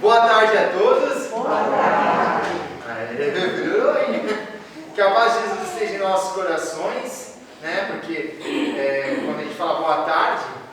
Boa tarde a todos. Boa tarde. Que a paz de Jesus esteja em nossos corações, né? Porque quando a gente fala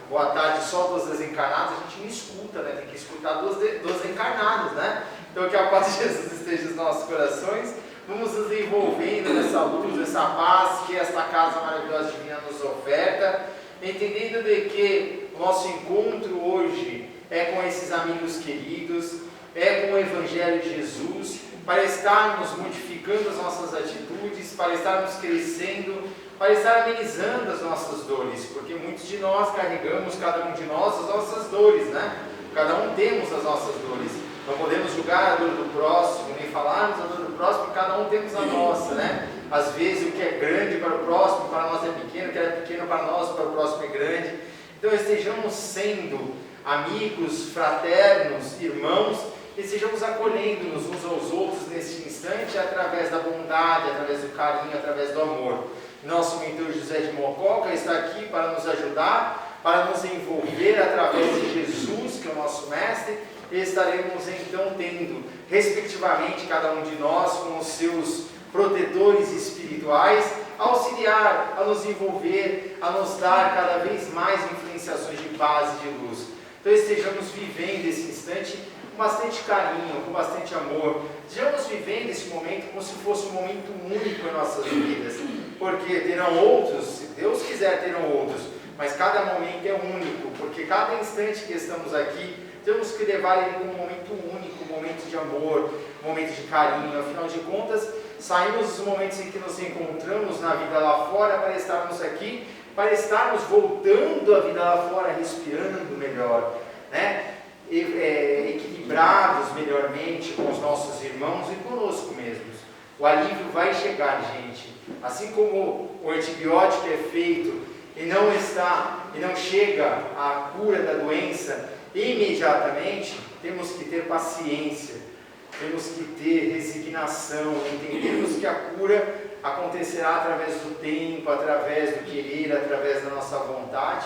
boa tarde só dos desencarnados, a gente não escuta, né? Tem que escutar dos encarnados, né? Então que a paz de Jesus esteja nos nossos corações. Vamos nos envolvendo nessa luz, nessa paz que esta casa maravilhosa divina nos oferta, entendendo de que o nosso encontro hoje é com esses amigos queridos, é com o Evangelho de Jesus, para estarmos modificando as nossas atitudes, para estarmos crescendo, para estar amenizando as nossas dores, porque muitos de nós carregamos, cada um de nós, as nossas dores, né? Cada um temos as nossas dores. Não podemos julgar a dor do próximo, nem falarmos a dor do próximo, porque cada um temos a nossa, né? Às vezes o que é grande para o próximo, para nós é pequeno, o que é pequeno para nós, para o próximo é grande. Então estejamos sendo amigos, fraternos, irmãos, e estejamos acolhendo-nos uns aos outros neste instante, através da bondade, através do carinho, através do amor. Nosso mentor José de Mococa está aqui para nos ajudar, para nos envolver através de Jesus, que é o nosso mestre, e estaremos então tendo, respectivamente, cada um de nós, com os seus protetores espirituais, auxiliar a nos envolver, a nos dar cada vez mais influenciações de paz e de luz. Então estejamos vivendo esse instante com bastante carinho, com bastante amor. Estejamos vivendo esse momento como se fosse um momento único em nossas vidas, porque terão outros, se Deus quiser terão outros, mas cada momento é único, porque cada instante que estamos aqui, temos que levar ele como um momento único, um momento de amor, um momento de carinho. Afinal de contas, saímos dos momentos em que nos encontramos na vida lá fora para estarmos aqui, para estarmos voltando a vida lá fora, respirando melhor, né? Equilibrados melhormente com os nossos irmãos e conosco mesmos. O alívio vai chegar, gente. Assim como o antibiótico é feito e não chega à cura da doença imediatamente, temos que ter paciência, temos que ter resignação, entendermos que a cura acontecerá através do tempo, através do querer, através da nossa vontade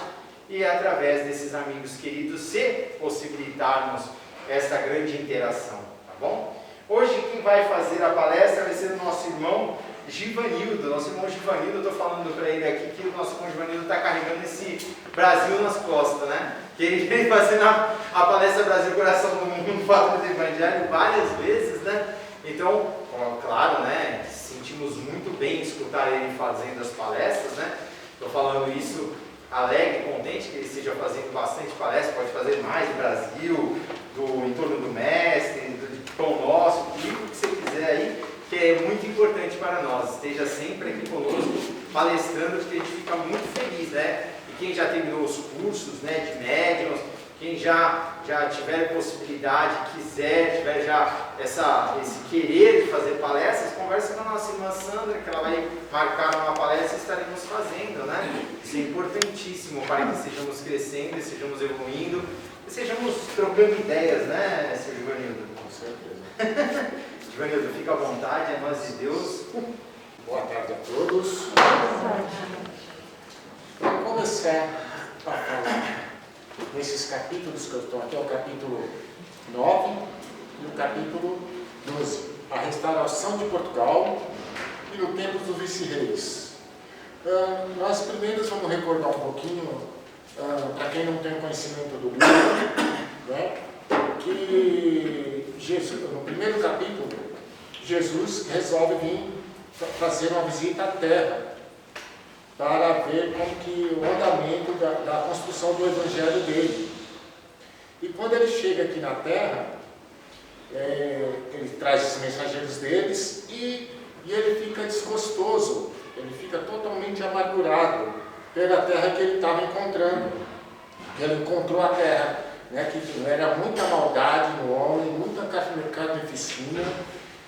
e através desses amigos queridos, se possibilitarmos essa grande interação, tá bom? Hoje quem vai fazer a palestra vai ser o nosso irmão Givanildo. Nosso irmão Givanildo, eu estou falando para ele aqui que o nosso irmão Givanildo está carregando esse Brasil nas costas, né? Que ele vem fazendo a palestra Brasil Coração do Mundo, Fato do Evangelho várias vezes, né? Então, claro, né? Sentimos muito bem escutar ele fazendo as palestras, né? Estou falando isso alegre, contente que ele esteja fazendo bastante palestra, pode fazer mais do Brasil, em torno do mestre, do Pão Nosso, tudo que você quiser aí, que é muito importante para nós. Esteja sempre aqui conosco, palestrando, porque a gente fica muito feliz, né? E quem já terminou os cursos, né, de médiuns, quem já tiver possibilidade, tiver já esse querer de fazer palestras, conversa com a nossa irmã Sandra, que ela vai marcar uma palestra e estaremos fazendo, né? Isso é importantíssimo para que estejamos crescendo, estejamos evoluindo, estejamos trocando ideias, né, Sr. Givanildo? Com certeza. Givanildo, fica à vontade, é nós de Deus. Boa tarde a todos. Para começar a falar nesses capítulos que eu estou aqui, é o capítulo 9 e o capítulo 12, a restauração de Portugal e no tempo dos vice-reis. Nós primeiro vamos recordar um pouquinho, para quem não tem conhecimento do livro, né, que Jesus, no primeiro capítulo, Jesus resolve vir fazer uma visita à Terra para ver como que o andamento da construção do Evangelho dele. E quando ele chega aqui na Terra, ele traz os mensageiros deles e ele fica desgostoso, ele fica totalmente amargurado pela terra que ele estava encontrando. Ele encontrou a terra, né, que era muita maldade no homem, muita carnificina,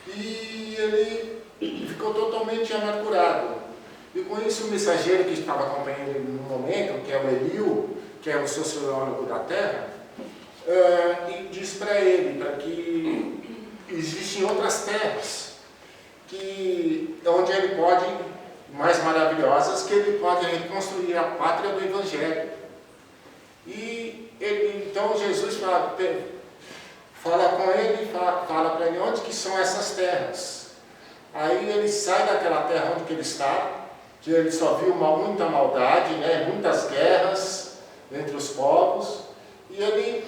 e ele ficou totalmente amargurado. E com isso o mensageiro que estava acompanhando ele no momento, que é o Elio, que é o sociólogo da terra, e diz para ele que existem outras terras onde ele pode, mais maravilhosas, que ele pode reconstruir a pátria do Evangelho. E então Jesus fala com ele e fala para ele onde que são essas terras. Aí ele sai daquela terra onde que ele está, que ele só viu muita maldade, né, muitas guerras entre os povos, e ele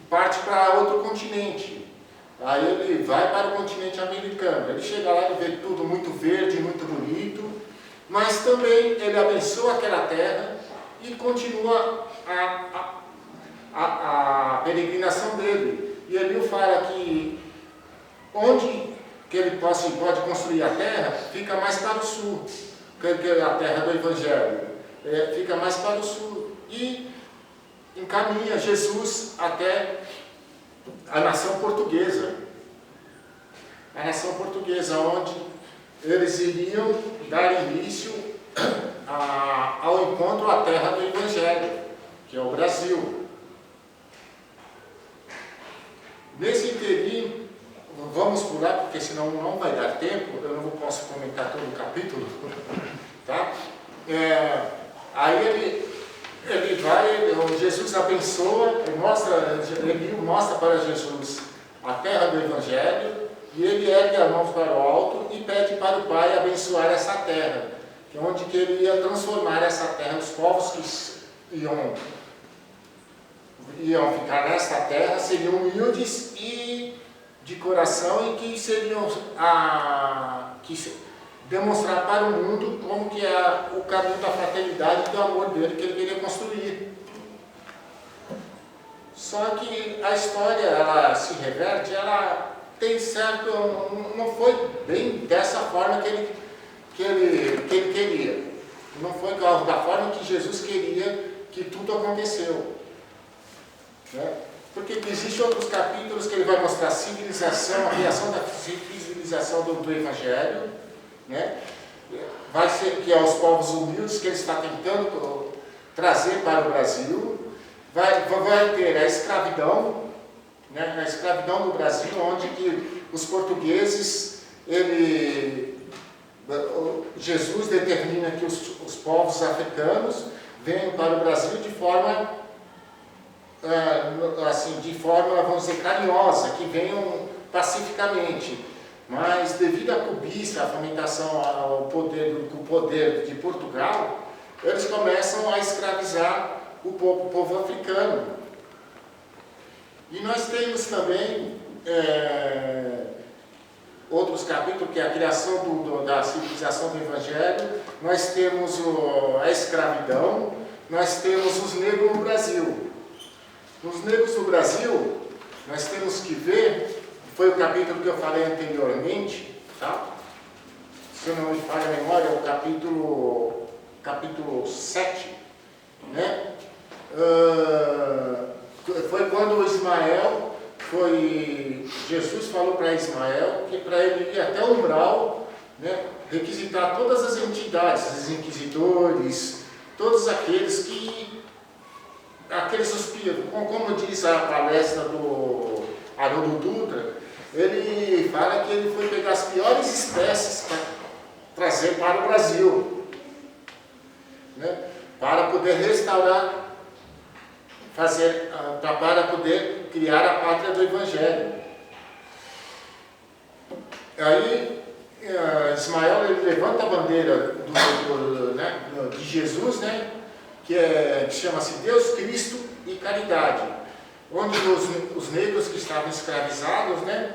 parte para outro continente. Aí ele vai para o continente americano. Ele chega lá e vê tudo muito verde, muito bonito, mas também ele abençoa aquela terra e continua a peregrinação dele. E ele fala que onde que ele pode construir a terra fica mais para o sul, que é a terra do Evangelho, fica mais para o sul, e encaminha Jesus até a nação portuguesa, onde eles iriam dar início ao encontro à terra do Evangelho, que é o Brasil. Nesse inteirinho, vamos pular, porque senão não vai dar tempo, eu não posso comentar todo o capítulo, tá? Aí Jesus abençoa, ele mostra para Jesus a terra do Evangelho, e ele ergue as mãos para o alto e pede para o Pai abençoar essa terra, que é onde que ele ia transformar essa terra, os povos que iam ficar nesta terra seriam humildes e de coração, e que seriam demonstrar para o mundo como que é o caminho da fraternidade e do amor dele que ele queria construir. Só que a história, ela se reverte, ela tem certo, não foi bem dessa forma que ele queria. Não foi da forma que Jesus queria que tudo aconteceu. Né? Porque existem outros capítulos que ele vai mostrar a civilização, a reação da civilização do Evangelho, né? Vai ser que é os povos humildes que ele está tentando trazer para o Brasil. Vai ter a escravidão, né? A escravidão no Brasil, onde que os portugueses, Jesus determina que os povos africanos venham para o Brasil de forma, vamos dizer, carinhosa, que venham pacificamente. Mas devido à cobiça, à fomentação ao poder de Portugal, eles começam a escravizar o povo africano. E nós temos também outros capítulos, que é a criação da civilização do Evangelho. Nós temos a escravidão, nós temos os negros no Brasil. Os negros no Brasil, nós temos que ver, foi o capítulo que eu falei anteriormente, tá? Se eu não me falha a memória, é o capítulo 7, né? Foi quando Jesus falou para Ismael que para ele ir até o umbral, né, requisitar todas as entidades, os inquisidores, todos aqueles como diz a palestra do Haroldo Dutra, ele fala que ele foi pegar as piores espécies para trazer para o Brasil, né, para poder restaurar, para poder criar a pátria do Evangelho. Aí Ismael ele levanta a bandeira de Jesus, né, que chama-se Deus, Cristo e Caridade, onde os negros que estavam escravizados, né,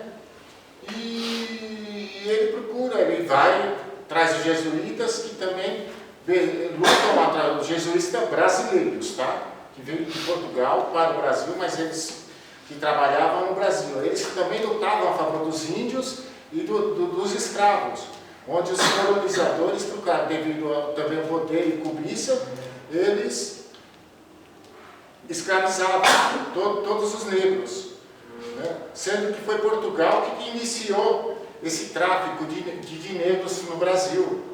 e ele traz os jesuítas, que também lutam atrás dos jesuítas brasileiros, tá? Que veio de Portugal para o Brasil, mas eles que trabalhavam no Brasil. Eles também lutavam a favor dos índios e dos escravos, onde os colonizadores, devido também ao poder e cobiça, eles escravizavam todos os negros, né? Sendo que foi Portugal que iniciou esse tráfico de negros no Brasil,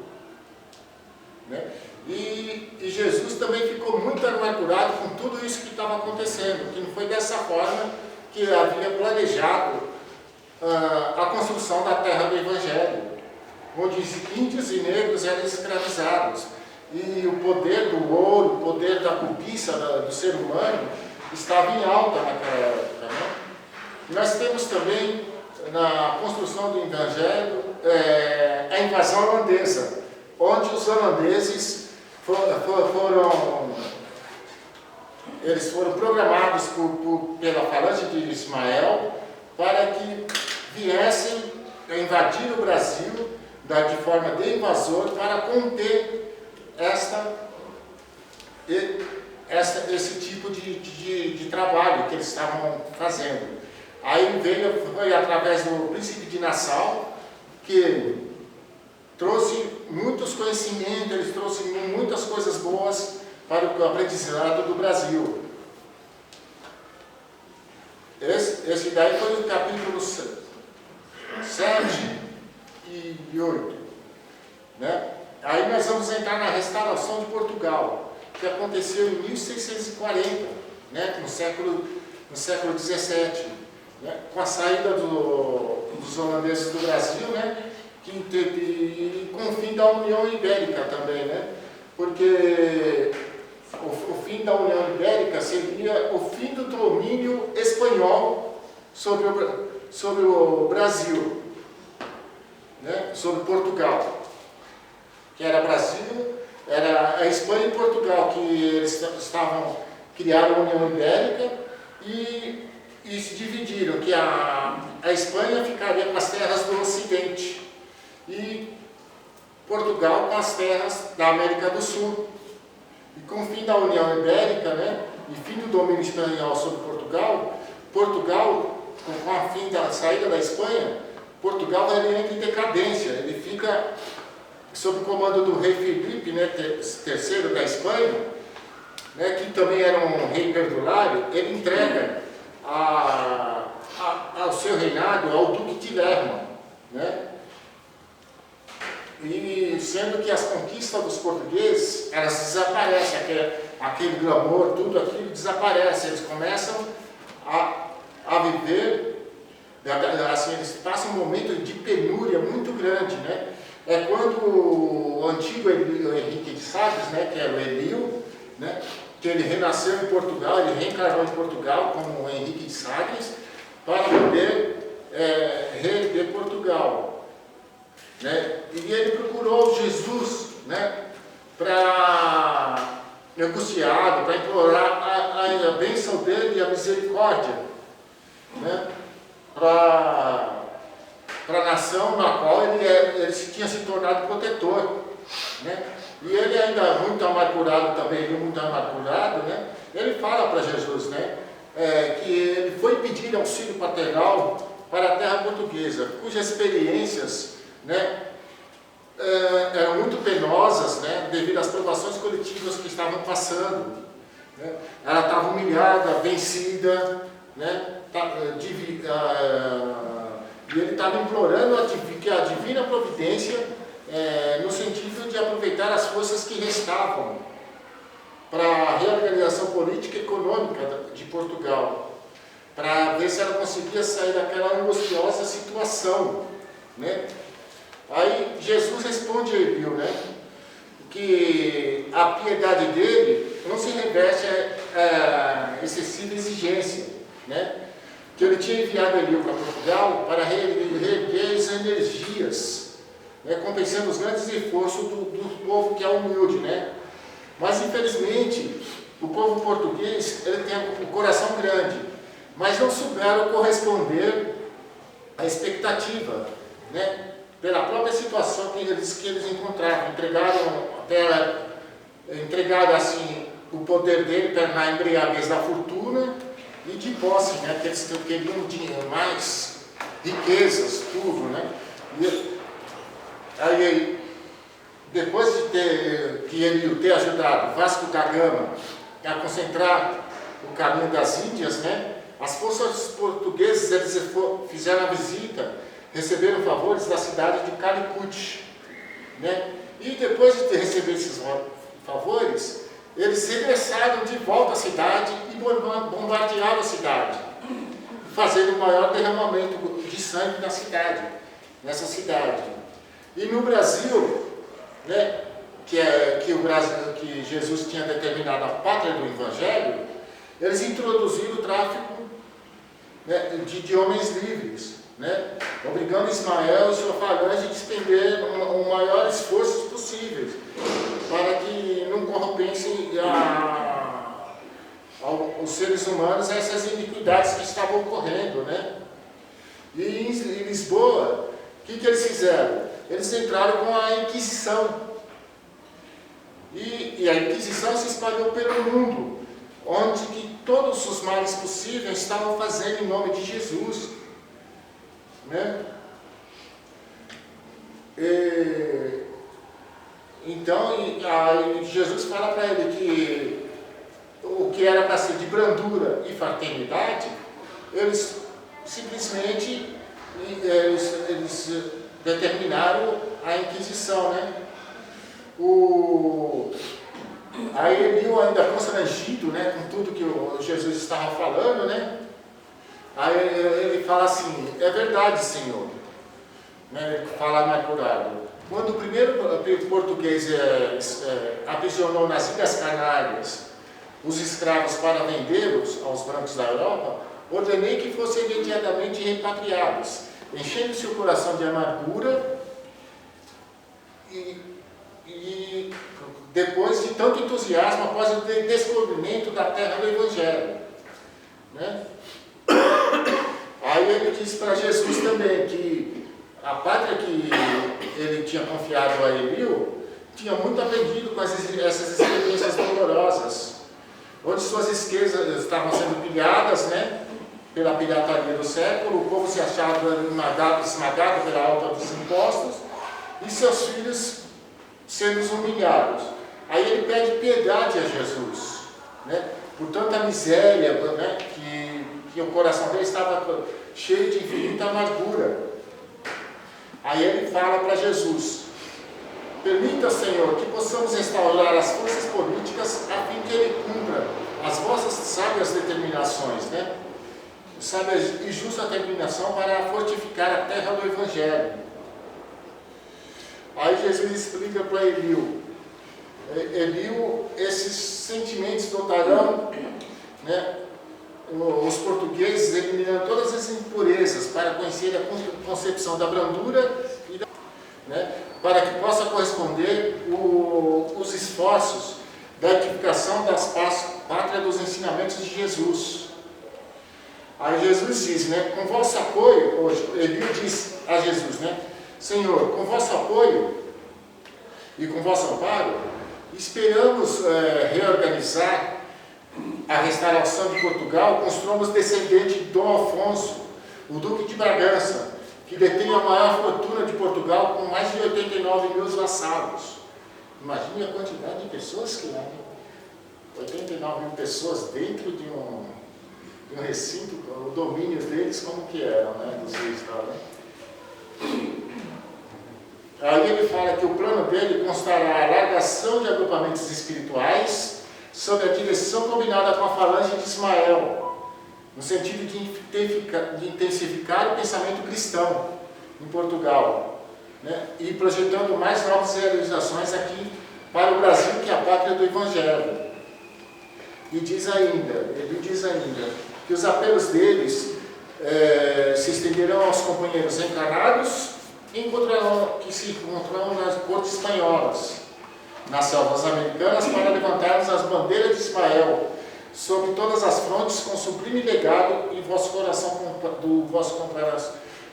né? E Jesus também ficou muito amargurado com tudo isso que estava acontecendo, que não foi dessa forma que havia planejado a construção da terra do Evangelho, onde os índios e negros eram escravizados, e o poder do ouro, o poder da cobiça do ser humano estava em alta naquela época, né? Nós temos também, na construção do Evangelho, a invasão holandesa, onde os holandeses eles foram programados pela falange de Ismael para que viessem invadir o Brasil de forma de invasor para conter esse tipo de trabalho que eles estavam fazendo. Aí foi através do príncipe de Nassau que trouxe muitos conhecimentos, eles trouxeram muitas coisas boas para o aprendizado do Brasil. Esse daí foi o capítulo 7 e 8. Né? Aí nós vamos entrar na restauração de Portugal, que aconteceu em 1640, né? no século XVII, né? Com a saída dos holandeses do Brasil, né? E com o fim da União Ibérica também, né? Porque o fim da União Ibérica seria o fim do domínio espanhol sobre o Brasil, né? Sobre Portugal, que era Brasil, era a Espanha e Portugal, que eles criaram a União Ibérica e se dividiram, que a Espanha ficaria com as terras do Ocidente e Portugal com as terras da América do Sul. E com o fim da União Ibérica, né, e fim do domínio espanhol sobre Portugal, com a fim da saída da Espanha, Portugal entra em decadência. Ele fica sob o comando do rei Filipe, né, III da Espanha, né, que também era um rei perdulário. Ele entrega ao seu reinado ao Duque de Lerma, né? E sendo que as conquistas dos portugueses, elas desaparecem, aquele glamour, tudo aquilo desaparece. Eles começam a viver, assim, eles passam um momento de penúria muito grande, né? É quando o antigo Henrique de Sagres, né, que era o Elio, né, que ele renasceu em Portugal, ele reencarnou em Portugal como Henrique de Sagres, para poder reerguer Portugal. Né? E ele procurou Jesus, né, para negociar, para implorar a bênção dele e a misericórdia, né, para a nação na qual ele tinha se tornado protetor. Né? E ele ainda muito amargurado também, né, ele fala para Jesus, né, que ele foi pedir auxílio paternal para a terra portuguesa, cujas experiências, né, eram muito penosas, né, devido às provações coletivas que estavam passando. Né? Ela estava humilhada, vencida, né, e ele estava implorando que a divina providência, no sentido de aproveitar as forças que restavam para a reorganização política e econômica de Portugal, para ver se ela conseguia sair daquela angustiosa situação. Né? Aí Jesus responde a Elio, né, que a piedade dele não se reveste a excessiva exigência, né, que ele tinha enviado Elio para Portugal para reerguer as energias, né, compensando os grandes esforços do povo que é humilde, né. Mas infelizmente o povo português, ele tem um coração grande, mas não souberam corresponder à expectativa, né, pela própria situação que eles encontravam. Entregaram assim o poder dele na embriaguez da fortuna e de posse, né, que eles queriam dinheiro, mais riquezas, tudo, né. E aí, depois de ele ter ajudado Vasco da Gama a concentrar o caminho das Índias, né, as forças portuguesas eles fizeram a visita, receberam favores da cidade de Calicut, né? E depois de receber esses favores, eles regressaram de volta à cidade e bombardearam a cidade, fazendo o maior derramamento de sangue nessa cidade. E no Brasil, né, que Jesus tinha determinado a pátria do Evangelho, eles introduziram o tráfico né, de homens livres, né, obrigando Ismael e sua falange a despender o maior esforço possível para que não corrompessem os seres humanos a essas iniquidades que estavam ocorrendo, né? E em Lisboa, o que eles fizeram? Eles entraram com a Inquisição. E a Inquisição se espalhou pelo mundo, onde que todos os males possíveis estavam fazendo em nome de Jesus, né? Então, aí Jesus fala para ele que o que era para ser de brandura e fraternidade, eles simplesmente eles determinaram a Inquisição, né? Aí Eliu, ainda constrangido, né, com tudo que o Jesus estava falando, né? Aí ele fala assim: é verdade, Senhor, né? Ele fala amargurado. Quando o primeiro português aprisionou nas Ilhas Canárias os escravos para vendê-los aos brancos da Europa, ordenei que fossem imediatamente repatriados, enchendo seu coração de amargura e depois de tanto entusiasmo após o descobrimento da terra do Evangelho, né? Aí ele disse para Jesus também que a pátria que ele tinha confiado a Eliu tinha muito aprendido com essas experiências dolorosas, onde suas riquezas estavam sendo pilhadas, né, pela pirataria do século, o povo se achava esmagado pela alta dos impostos e seus filhos sendo humilhados. Aí ele pede piedade a Jesus, né, por tanta miséria, né, que o coração dele estava cheio de infinita amargura. Aí ele fala para Jesus: permita, Senhor, que possamos restaurar as forças políticas a fim que ele cumpra as vossas sábias determinações, né? Sábia e justa determinação para fortificar a terra do Evangelho. Aí Jesus explica para Eliu: esses sentimentos dotarão, né, os portugueses, eliminando todas as impurezas para conhecer a concepção da brandura e né, para que possa corresponder os esforços da edificação das pátrias dos ensinamentos de Jesus. Aí Jesus diz, né, com vosso apoio, Eliu diz a Jesus, né, Senhor, com vosso apoio e com vosso amparo, esperamos reorganizar a restauração de Portugal com os tronos descendentes de Dom Afonso, o Duque de Bragança, que detém a maior fortuna de Portugal com mais de 89 mil vassalos. Imagine a quantidade de pessoas que há. 89 mil pessoas dentro de um recinto, o domínio deles como que eram, né, dos reis lá, né? Aí ele fala que o plano dele constará a alargação de agrupamentos espirituais sob a direção combinada com a falange de Ismael, no sentido de intensificar o pensamento cristão em Portugal, né? E projetando mais novas realizações aqui para o Brasil, que é a pátria do Evangelho. E ele diz ainda que os apelos deles se estenderão aos companheiros encarnados que se encontrarão nas cortes espanholas, nas selvas americanas, para levantarmos as bandeiras de Ismael sobre todas as frontes com sublime legado e do vosso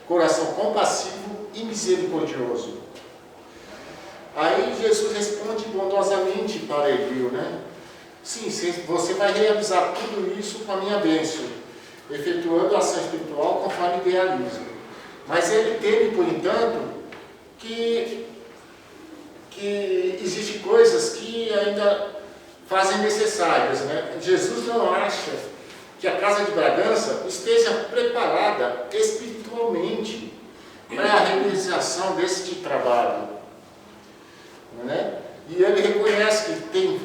coração compassivo e misericordioso. Aí Jesus responde bondosamente para Eliu, né? Sim, você vai realizar tudo isso com a minha bênção, efetuando a ação espiritual conforme idealismo. Mas ele teme, por entanto, que existem coisas que ainda fazem necessárias, né? Jesus não acha que a Casa de Bragança esteja preparada espiritualmente para a realização desse trabalho, né? E ele reconhece que tem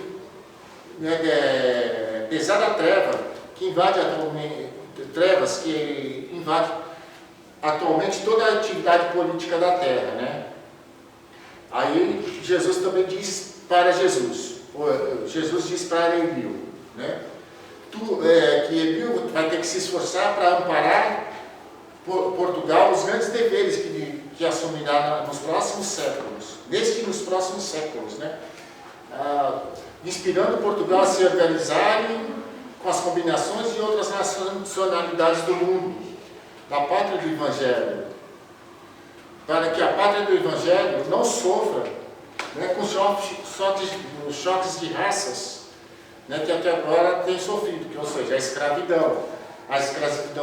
pesada treva que invade atualmente toda a atividade política da terra, né? Aí Jesus também diz para Jesus diz para Eliu, né, que Emil vai ter que se esforçar para amparar Portugal os grandes deveres que assumirá nos próximos séculos, desde que nos próximos séculos, né? Inspirando Portugal a se organizarem com as combinações de outras nacionalidades do mundo, da pátria do Evangelho, para que a pátria do Evangelho não sofra, né, com choques de raças, né, que até agora tem sofrido, ou seja, a escravidão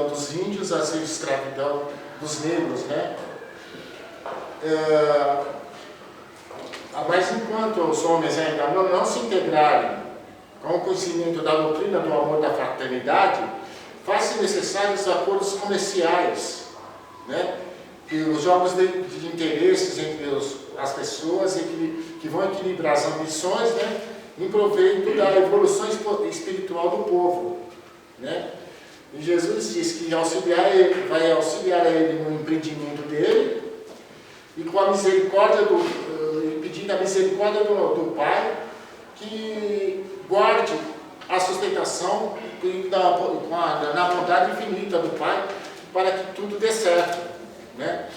dos índios, a escravidão dos negros, né? Mas enquanto os homens ainda não se integrarem com o conhecimento da doutrina do amor da fraternidade, faz-se necessários acordos comerciais, né? E os jogos de interesses entre as pessoas que vão equilibrar as ambições, né, em proveito da evolução espiritual do povo, né? E Jesus diz que vai auxiliar ele no empreendimento dele, e com a misericórdia pedindo a misericórdia do Pai, que guarde a sustentação na bondade infinita do Pai, para que tudo dê certo, né?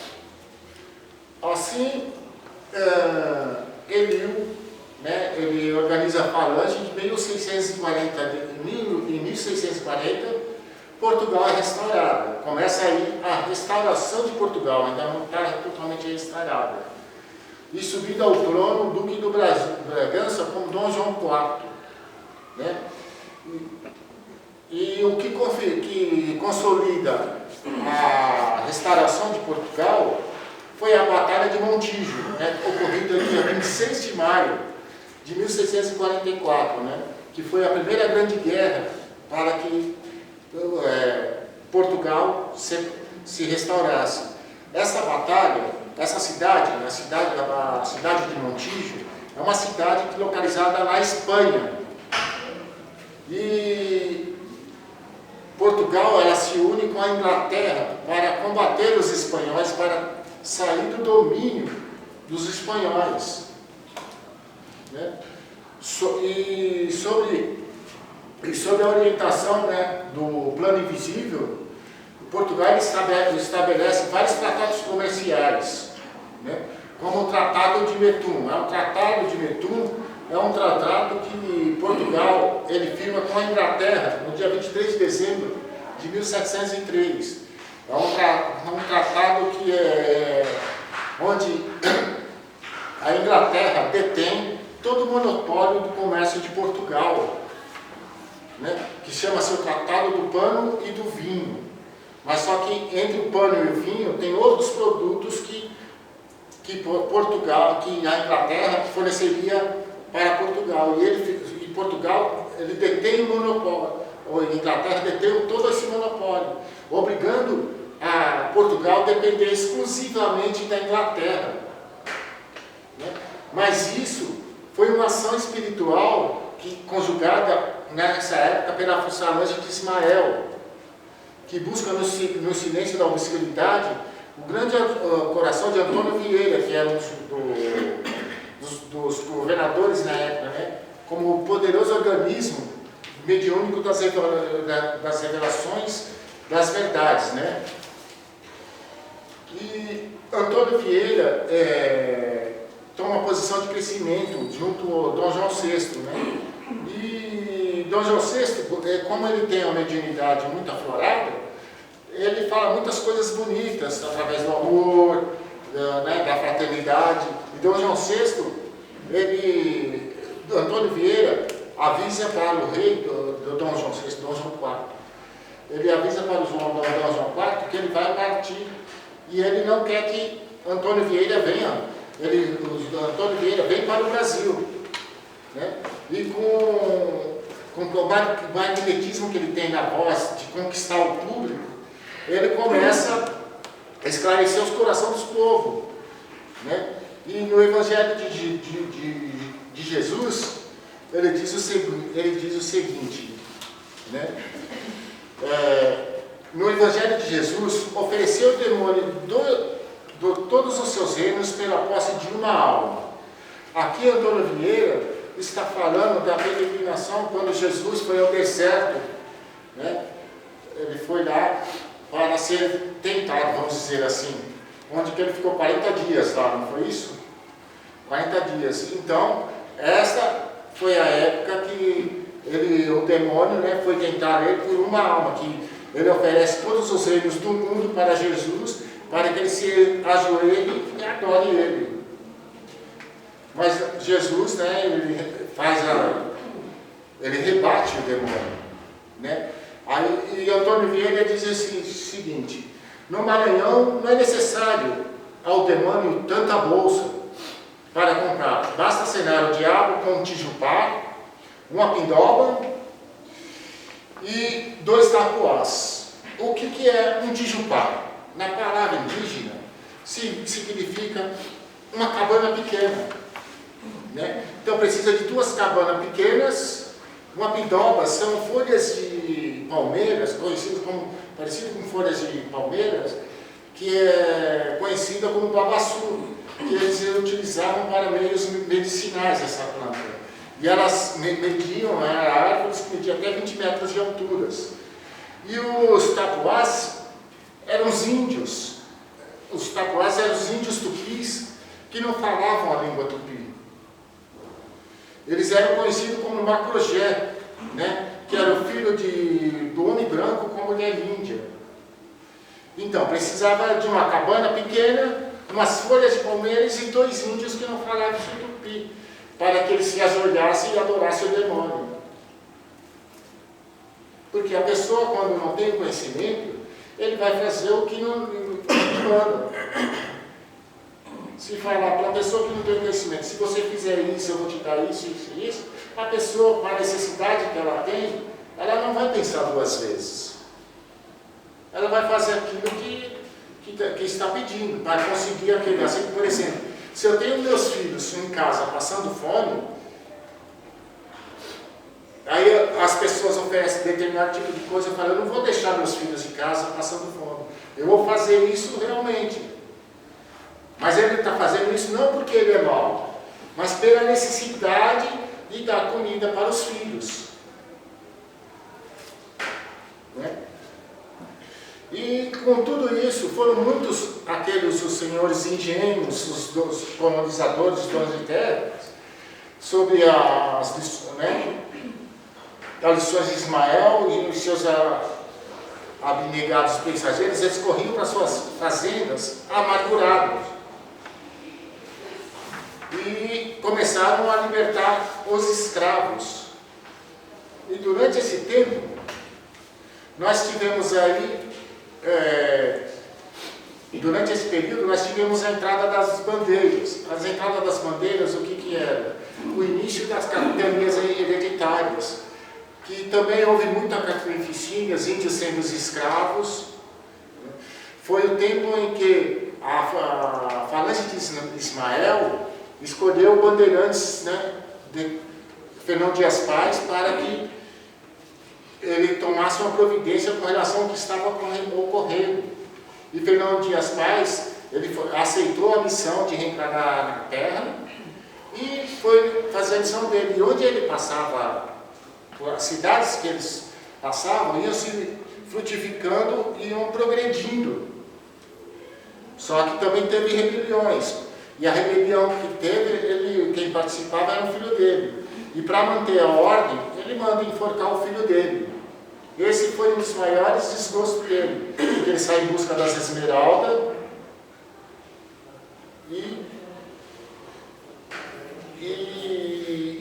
Assim, né, ele organiza a falange de 1640, Portugal é restaurada. Começa aí a restauração de Portugal, ainda não está totalmente restaurada. E subindo ao trono, o Duque do Bragança como Dom João IV. Né? E o que consolida a restauração de Portugal foi a Batalha de Montijo, né, ocorrida no dia 26 de maio de 1644, né, que foi a primeira grande guerra para que Portugal se restaurasse. Essa batalha, essa cidade, a cidade de Montijo, é uma cidade localizada na Espanha. E Portugal, ela se une com a Inglaterra para combater os espanhóis, para sair do domínio dos espanhóis, né? E sob a orientação, né, do Plano Invisível, Portugal estabelece vários tratados comerciais, né, como o Tratado de Metum. O Tratado de Metum é um tratado que Portugal ele firma com a Inglaterra no dia 23 de dezembro de 1703. É um tratado onde a Inglaterra detém todo o monopólio do comércio de Portugal, né, que chama-se o Tratado do Pano e do Vinho. Mas só que entre o pano e o vinho tem outros produtos que a Inglaterra forneceria para Portugal. E Portugal ele detém o monopólio, ou a Inglaterra detém todo esse monopólio, obrigando a Portugal a depender exclusivamente da Inglaterra, né? Mas isso foi uma ação espiritual conjugada nessa época pela falange de Ismael, que busca no silêncio da obscuridade o grande coração de Antônio Vieira, que era um dos governadores na época, né? Como o poderoso organismo mediúnico das revelações das verdades, né? E Antônio Vieira toma uma posição de crescimento junto ao Dom João VI, né? E Dom João VI, como ele tem uma mediunidade muito aflorada, ele fala muitas coisas bonitas através do amor, da fraternidade. E Dom João VI, Antônio Vieira avisa para o rei do Dom João VI, Dom João IV. Ele avisa para o Dom João IV que ele vai partir. E ele não quer que Antônio Vieira venha. Antônio Vieira vem para o Brasil, né? E com o magnetismo que ele tem na voz de conquistar o público, ele começa a esclarecer os corações do povo, né? E no Evangelho de Jesus, ele diz o seguinte, né? No Evangelho de Jesus, ofereceu o demônio todos os seus reinos pela posse de uma alma. Aqui Antônio Vieira está falando da peregrinação quando Jesus foi ao deserto né? Ele foi lá para ser tentado, vamos dizer assim, onde que ele ficou 40 dias lá, não foi isso? 40 dias. Então, esta foi a época que o demônio, né, foi tentar ele por uma alma, que ele oferece todos os reinos do mundo para Jesus, para que ele se ajoelhe e adore ele. Mas Jesus, né, ele rebate o demônio, né? Aí, e Antônio Vieira diz o seguinte: no Maranhão não é necessário ao demônio tanta bolsa para comprar, basta acenar o diabo com um tijupá, uma pindoba e 2 tapuás. O que é um tijupá? Na palavra indígena significa uma cabana pequena, né? Então precisa de 2 cabanas pequenas. Uma pindoba são folhas de palmeiras, parecido com folhas de palmeiras, que é conhecida como babaçu, que eles utilizavam para meios medicinais essa planta. E elas mediam, árvores que mediam até 20 metros de alturas. E os tapuás eram os índios. Os tapuás eram os índios tupis que não falavam a língua tupi. Eles eram conhecidos como Macrogé, né? Que era o filho do homem branco com a mulher índia. Então, precisava de uma cabana pequena, umas folhas de palmeiras e 2 índios que não falavam tupi, para que eles se ajoelhassem e adorassem o demônio. Porque a pessoa, quando não tem conhecimento, ele vai fazer o que não manda. Se falar para a pessoa que não tem conhecimento, se você fizer isso, eu vou te dar isso, isso e isso, a pessoa, com a necessidade que ela tem, ela não vai pensar 2 vezes. Ela vai fazer aquilo que está pedindo, para conseguir aquele. Assim, por exemplo, se eu tenho meus filhos em casa passando fome, aí as pessoas oferecem determinado tipo de coisa, eu falo, eu não vou deixar meus filhos em casa passando fome. Eu vou fazer isso realmente. Mas ele está fazendo isso não porque ele é mau, mas pela necessidade de dar comida para os filhos. Né? E com tudo isso, foram muitos os senhores engenhos, os colonizadores, os donos de terras, sobre as lições de Ismael e os seus abnegados mensageiros. Eles corriam para suas fazendas amargurados. E começaram a libertar os escravos. E durante esse tempo, nós tivemos aí, durante esse período, nós tivemos a entrada das bandeiras. As entradas das bandeiras, o que era? O início das capitanias hereditárias, que também houve muita carnificina, os índios sendo os escravos. Foi o tempo em que a falange de Ismael escolheu bandeirantes, né, de Fernão Dias Paz, para que ele tomasse uma providência com relação ao que estava ocorrendo. E Fernão Dias Paz, ele aceitou a missão de reencarnar na Terra e foi fazer a missão dele. E onde ele passava, as cidades que eles passavam, iam se frutificando e iam progredindo. Só que também teve rebeliões. E a rebelião que teve, quem participava era o filho dele. E para manter a ordem, ele manda enforcar o filho dele. Esse foi um dos maiores desgostos dele. Porque ele sai em busca das esmeraldas e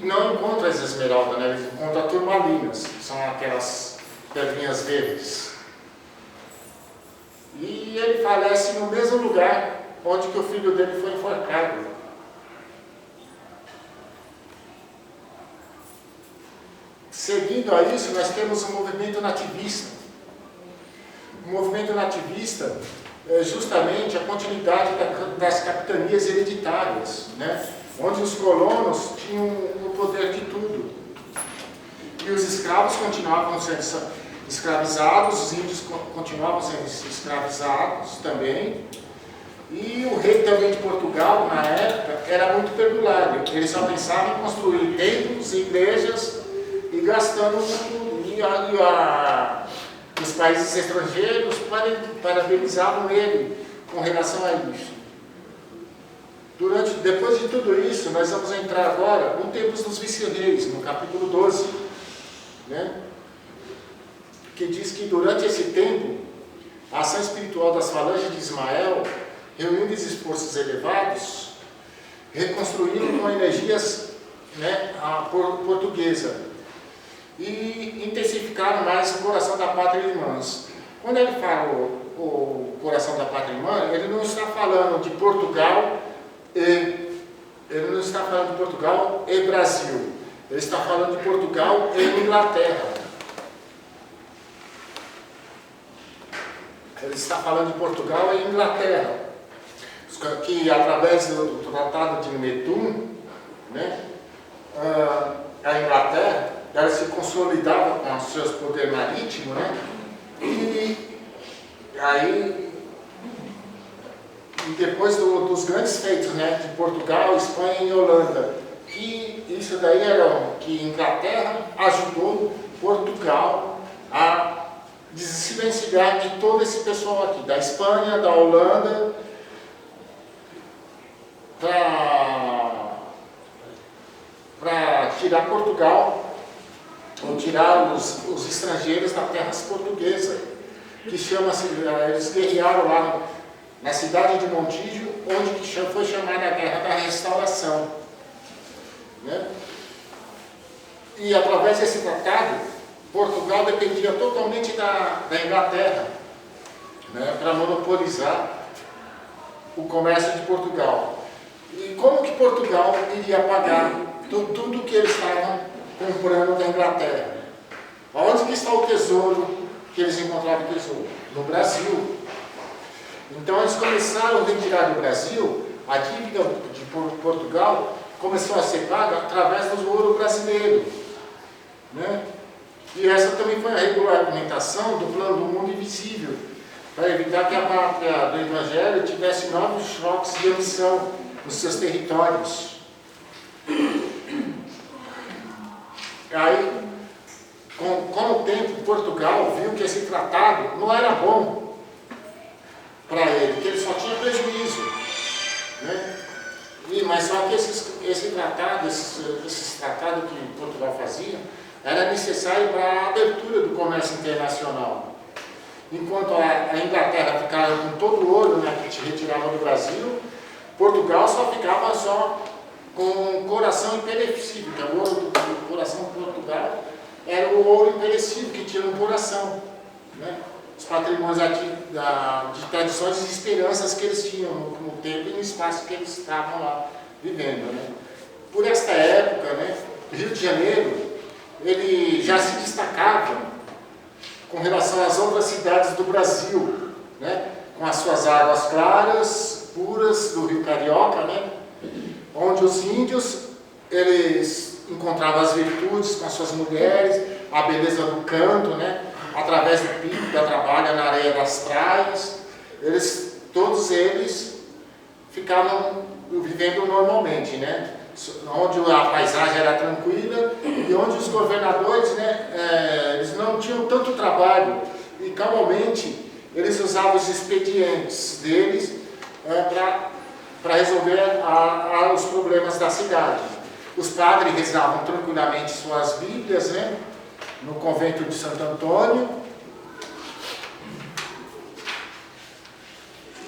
não encontra as esmeraldas, né? Ele encontra turmalinas, que são aquelas pedrinhas verdes. E ele falece no mesmo lugar onde que o filho dele foi enforcado. Seguindo a isso, nós temos o movimento nativista. O movimento nativista é justamente a continuidade das capitanias hereditárias, né? Onde os colonos tinham o poder de tudo. E os escravos continuavam sendo escravizados, os índios continuavam sendo escravizados também. E o rei também de Portugal, na época, era muito perdulário. Ele só pensava em construir templos, igrejas e gastando tudo. E Os países estrangeiros parabenizavam ele com relação a isso. Depois de tudo isso, nós vamos entrar agora no Tempos dos Vice-Reis, no capítulo 12, né? Que diz que durante esse tempo, a ação espiritual das falanges de Ismael, reunindo esses esforços elevados, reconstruíram com energias, né, a portuguesa e intensificaram mais o coração da pátria irmãs. Quando ele fala o coração da pátria irmã, ele não está falando de Portugal e Brasil. Ele está falando de Portugal e Inglaterra. Ele está falando de Portugal e Inglaterra, que através do Tratado de Netum, né, a Inglaterra, ela se consolidava com os seus poderes marítimos, né, e aí, depois dos grandes feitos, né, de Portugal, Espanha e Holanda, que isso daí era que Inglaterra ajudou Portugal a desvencilhar de todo esse pessoal aqui, da Espanha, da Holanda, para tirar Portugal, ou tirar os estrangeiros da terra portuguesa, que chama-se, eles guerrearam lá na cidade de Montijo, onde que foi chamada a Guerra da Restauração, né? E através desse tratado, Portugal dependia totalmente da Inglaterra, né, para monopolizar o comércio de Portugal. E como que Portugal iria pagar tudo que eles estavam comprando da Inglaterra? Onde que está o tesouro que eles encontraram o tesouro? No Brasil. Então eles começaram a retirar do Brasil, a dívida de Portugal começou a ser paga através do ouro brasileiro, né? E essa também foi a regulamentação do plano do mundo invisível, para evitar que a pátria do Evangelho tivesse novos choques de emissão nos seus territórios. Aí, com o tempo, Portugal viu que esse tratado não era bom para ele, que ele só tinha prejuízo, né? Mas só que esse tratado que Portugal fazia, era necessário para a abertura do comércio internacional. Enquanto a Inglaterra ficava com todo o ouro, né, que retirava do Brasil, Portugal só ficava só com o coração imperecível, que o ouro do coração de Portugal era o ouro imperecível que tinha no coração, né? Os patrimônios de tradições e esperanças que eles tinham no tempo e no espaço que eles estavam lá vivendo, né? Por esta época, né, Rio de Janeiro, ele já se destacava com relação às outras cidades do Brasil, né? Com as suas águas claras, puras do Rio Carioca, né? Onde os índios, eles encontravam as virtudes com as suas mulheres, a beleza do canto, né? Através do pico, da trabalha na areia das praias, todos eles ficavam vivendo normalmente, né? Onde a paisagem era tranquila e onde os governadores, né, eles não tinham tanto trabalho e calmamente eles usavam os expedientes deles para resolver os problemas da cidade. Os padres rezavam tranquilamente suas Bíblias, né, no convento de Santo Antônio,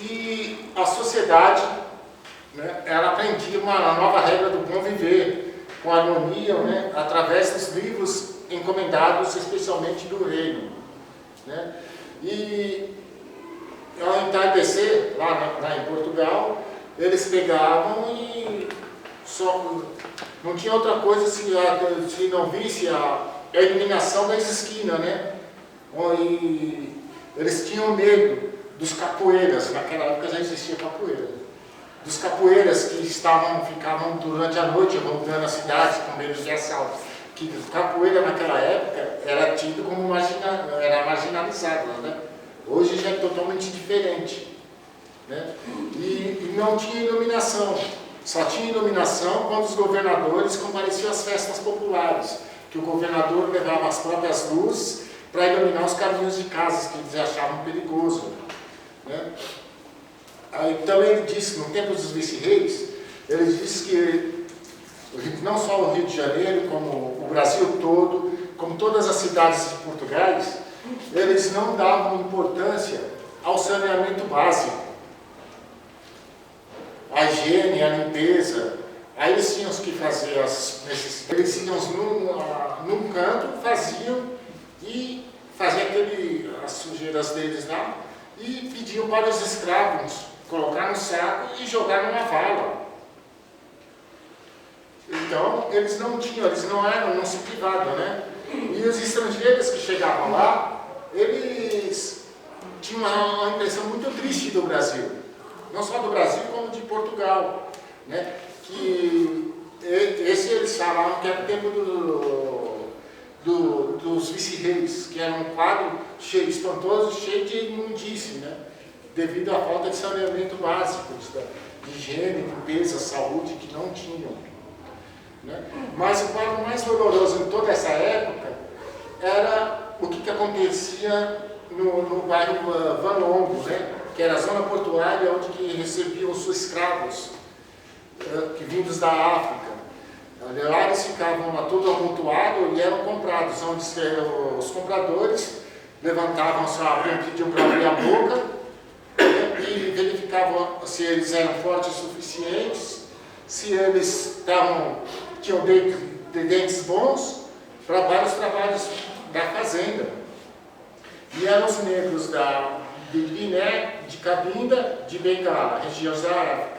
e a sociedade, né, ela aprendia uma nova regra do conviver com harmonia, né, através dos livros encomendados especialmente do reino, né? E ao entardecer lá em Portugal, eles pegavam e só não tinha outra coisa se não visse a iluminação das esquinas, né? E eles tinhum medo dos capoeiras, naquela época já existia capoeira, dos capoeiras que ficavam durante a noite rondando a cidade com medo de assalto. Que capoeira naquela época era tido como era marginalizado, né? Hoje já é totalmente diferente, né? E não tinha iluminação, só tinha iluminação quando os governadores compareciam às festas populares, que o governador levava as próprias luzes para iluminar os caminhos de casas que eles achavam perigoso. Né? Aí, então ele disse, no tempo dos vice-reis, ele disse que não só o Rio de Janeiro, como o Brasil todo, como todas as cidades de Portugal, eles não davam importância ao saneamento básico, a higiene, a limpeza. Aí eles tinham que fazer as necessidades. Eles iam num canto, faziam as sujeiras deles lá e pediam para os escravos colocar no saco e jogar numa vala. Então eles não se privavam, né? E os estrangeiros que chegavam lá, eles tinham uma impressão muito triste do Brasil. Não só do Brasil, como de Portugal, né? Que eles falavam que era o tempo dos vice-reis, que era um quadro cheio, espantoso, cheio de imundície, né? Devido à falta de saneamento básico, de higiene, limpeza, saúde, que não tinham. Né? Mas o quadro mais horroroso em toda essa época era o que acontecia no bairro Valongo, né? Que era a zona portuária onde que recebiam os escravos que vindos da África. Lá eles ficavam lá todo amontoado e eram comprados, onde os compradores levantavam pediam para abrir a boca, né, e verificavam se eles eram fortes o suficientes, se eles tinham dentes bons para vários trabalhos da fazenda. E eram os negros de Guiné, de Cabinda, de Bengala, regiões da África.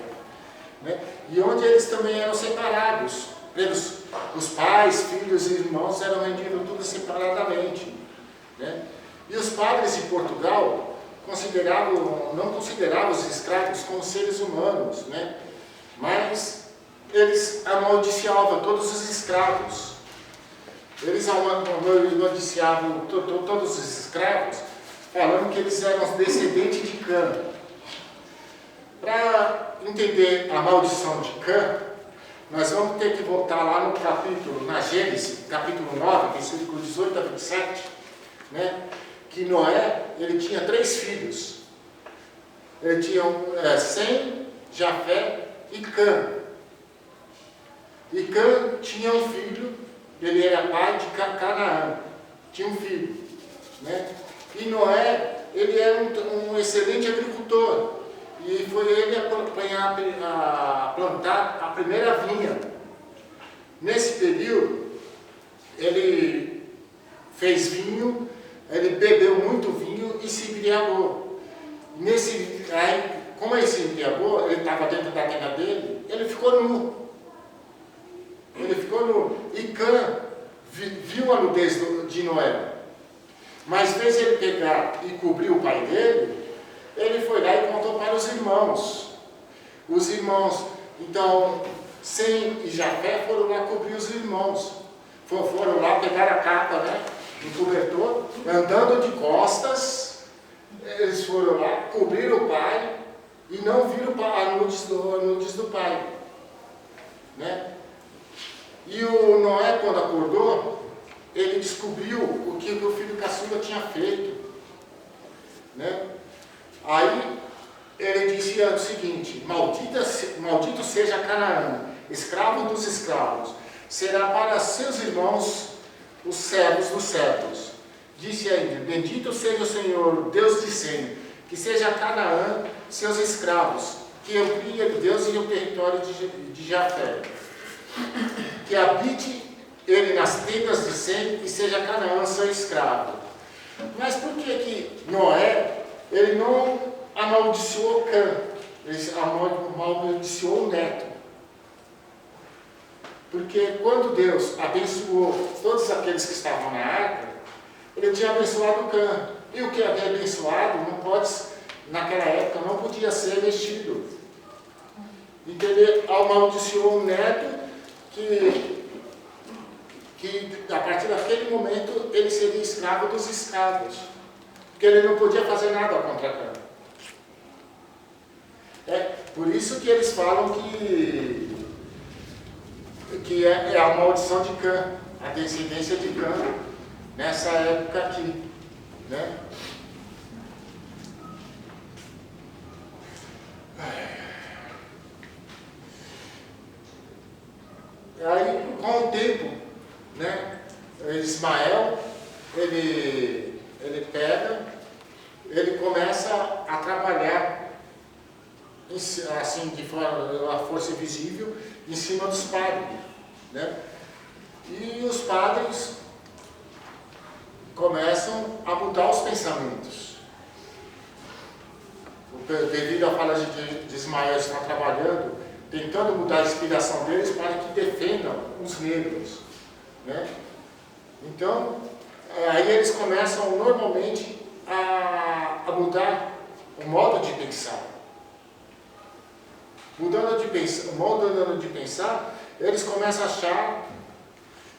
Né? E onde eles também eram separados. Os pais, filhos e irmãos eram vendidos tudo separadamente. Né? E os padres de Portugal não consideravam os escravos como seres humanos, né? Mas eles amaldiçoavam todos os escravos. Eles amaldiçoavam todos os escravos, falando que eles eram descendentes de Cã. Para entender a maldição de Cã, nós vamos ter que voltar lá na Gênesis, capítulo 9, versículo 18 a 27, né? Que Noé, ele tinha 3 filhos. Ele tinha Sem, Jafé e Cã. E Cã tinha um filho, ele era pai de Canaã, tinha um filho. Né? E Noé, ele era um excelente agricultor. E foi ele a plantar a primeira vinha. Nesse período, ele fez vinho, ele bebeu muito vinho e se embriagou. Como ele se embriagou, ele estava dentro da tenda dele, ele ficou nu. E Cã viu a nudez de Noé. Mas, em vez de ele pegar e cobrir o pai dele, ele foi lá e contou para os irmãos. Os irmãos, então, Sem e Jafé foram lá cobrir os irmãos. Foram lá pegar a capa, né? Um cobertor, andando de costas, eles foram lá, cobriram o pai e não viram a nudes do pai. Né? E o Noé, quando acordou, ele descobriu o que o filho caçula tinha feito. Né? Aí ele disse o seguinte: maldito seja Canaã, escravo dos escravos, será para seus irmãos os servos dos servos. Disse ainda: bendito seja o Senhor, Deus de Sem, que seja Canaã seus escravos, que amplie Deus e o território de Jafé. Que habite ele nas tendas de Sem e seja Canaã seu escravo. Mas por que Noé, ele não amaldiçoou Cã, ele amaldiçoou o neto? Porque quando Deus abençoou todos aqueles que estavam na arca, ele tinha abençoado Cã. E o que é abençoado naquela época não podia ser mexido. Então ele amaldiçoou o neto, que a partir daquele momento ele seria escravo dos escravos, porque ele não podia fazer nada contra Cã. Por isso que eles falam que é a maldição de Cã, a descendência de Cã, nessa época aqui, né? Aí, com o tempo, né, Ismael, ele começa a trabalhar assim, de forma, a força invisível, em cima dos padres, né? E os padres começam a mudar os pensamentos. Devido à fala de Ismael estar trabalhando, tentando mudar a inspiração deles para que defendam os negros, né? Então, aí eles começam normalmente a mudar o modo de pensar. Mudando de pensar, eles começam a achar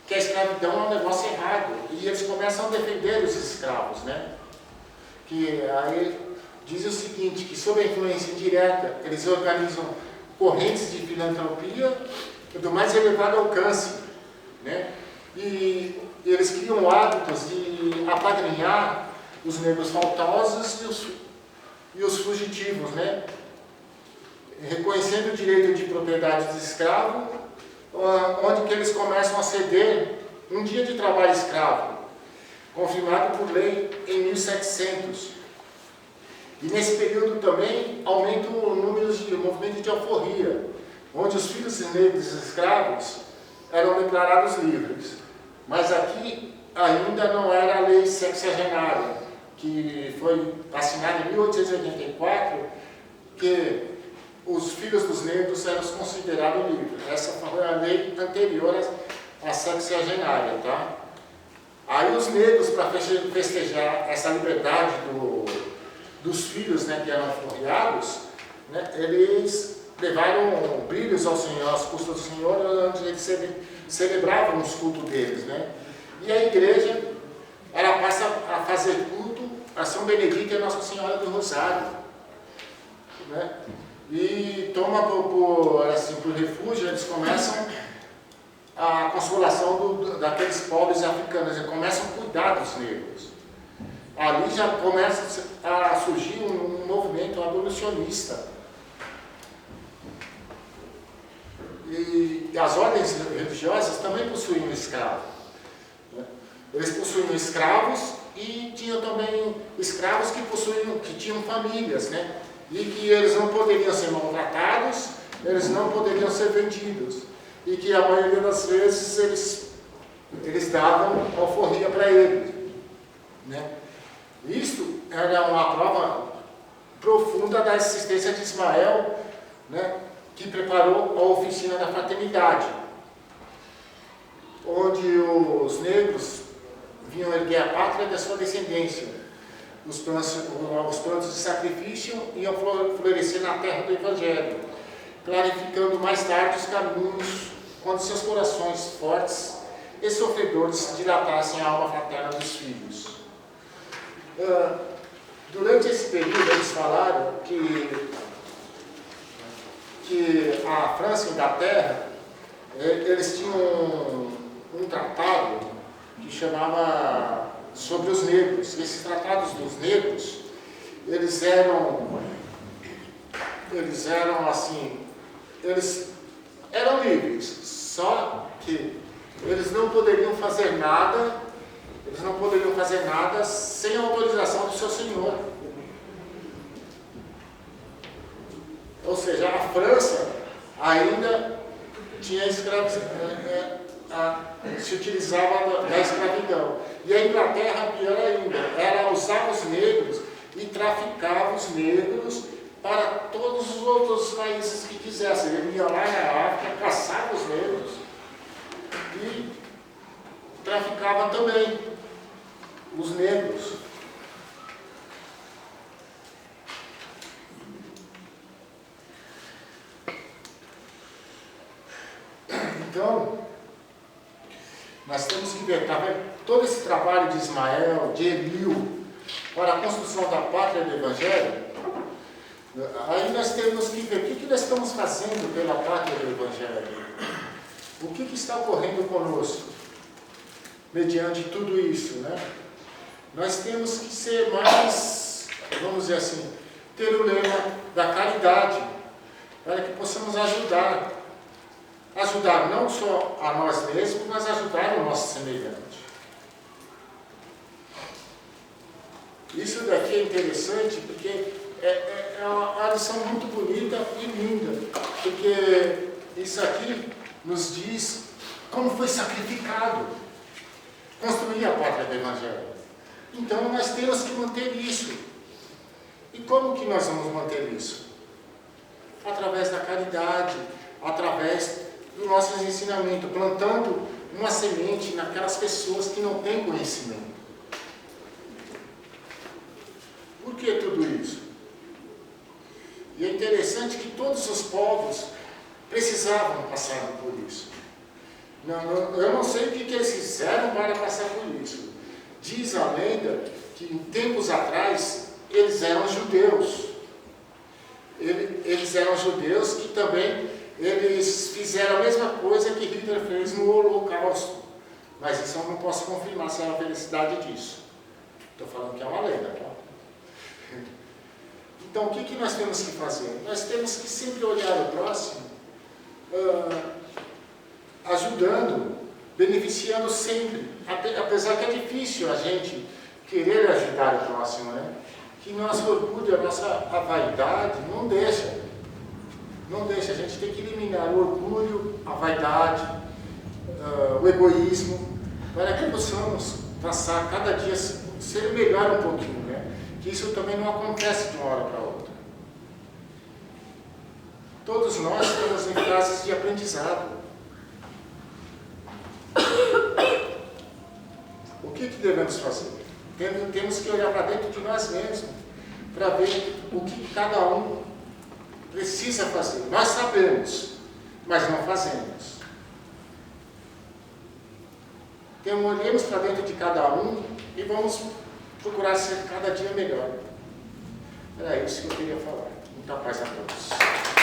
que a escravidão é um negócio errado. E eles começam a defender os escravos, né? Que aí diz o seguinte, que sob a influência indireta, eles organizam correntes de filantropia do mais elevado alcance, né? E eles criam hábitos de apadrinhar os negros faltosos e os fugitivos, né? Reconhecendo o direito de propriedade dos escravos, onde que eles começam a ceder um dia de trabalho escravo, confirmado por lei em 1700. E nesse período também aumenta o número de movimento de alforria, onde os filhos negros escravos eram declarados livres. Mas aqui ainda não era a lei sexagenária, que foi assinada em 1884, que os filhos dos negros eram considerados livres. Essa foi a lei anterior à sexagenária, tá? Aí os negros, para festejar essa liberdade dos filhos, né, que eram alforriados, né, eles levaram brilhos ao Senhor, às custas do Senhor, onde eles celebravam os cultos deles, né? E a igreja, ela passa a fazer culto a São Benedito e a Nossa Senhora do Rosário, né? E toma por refúgio, eles começam a consolação daqueles pobres africanos, eles começam a cuidar dos negros. Ali já começa a surgir um movimento abolicionista. E as ordens religiosas também possuíam escravos, né? Eles possuíam escravos e tinham também escravos que tinham famílias, né? E que eles não poderiam ser maltratados, eles não poderiam ser vendidos. E que a maioria das vezes eles davam alforria para eles, né? Isto era uma prova profunda da existência de Ismael, né, que preparou a oficina da fraternidade, onde os negros vinham erguer a pátria da sua descendência. Os planos de sacrifício iam florescer na terra do Evangelho, clarificando mais tarde os caminhos, quando seus corações fortes e sofredores dilatassem a alma fraterna dos filhos. Durante esse período, eles falaram que a França e a Inglaterra, eles tinham um tratado que chamava sobre os negros. Esses tratados dos negros, eles eram livres, só que eles não poderiam fazer nada sem a autorização do seu senhor. Ou seja, a França ainda tinha se utilizava da escravidão. E a Inglaterra, pior ainda, ela usava os negros e traficava os negros para todos os outros países que quisessem. Ele ia lá na África, caçava os negros e traficava também os negros. Então, nós temos que ver, tá vendo? Todo esse trabalho de Ismael, de Eliú, para a construção da pátria do Evangelho, aí nós temos que ver o que nós estamos fazendo pela pátria do Evangelho. O que está ocorrendo conosco? mediante tudo isso, né? Nós temos que ser mais, vamos dizer assim, ter o lema da caridade, para que possamos ajudar. Ajudar não só a nós mesmos, mas ajudar o nosso semelhante. Isso daqui é interessante porque é uma lição muito bonita e linda, porque isso aqui nos diz como foi sacrificado construir a pátria do Evangelho. Então nós temos que manter isso. E como que nós vamos manter isso? Através da caridade, através do nosso ensinamento, plantando uma semente naquelas pessoas que não têm conhecimento. Por que tudo isso? E é interessante que todos os povos precisavam passar por isso. Eu não sei o que eles fizeram para passar por isso. Diz a lenda que em tempos atrás eles eram judeus. Eles eram judeus que também eles fizeram a mesma coisa que Hitler fez no Holocausto. Mas isso eu não posso confirmar se é a veracidade disso. Estou falando que é uma lenda, tá? Então, o que nós temos que fazer? Nós temos que sempre olhar o próximo, ajudando, beneficiando sempre. Apesar que é difícil a gente querer ajudar o próximo, né? Que nosso orgulho, a nossa vaidade, não deixa. Não deixa. A gente tem que eliminar o orgulho, a vaidade, o egoísmo, para que possamos passar cada dia, ser melhor um pouquinho, né? Que isso também não acontece de uma hora para outra. Todos nós estamos em fases de aprendizado. O que devemos fazer? Temos que olhar para dentro de nós mesmos, para ver o que cada um precisa fazer. Nós sabemos, mas não fazemos. Então, olhemos para dentro de cada um e vamos procurar ser cada dia melhor. Era isso que eu queria falar. Muita paz a todos.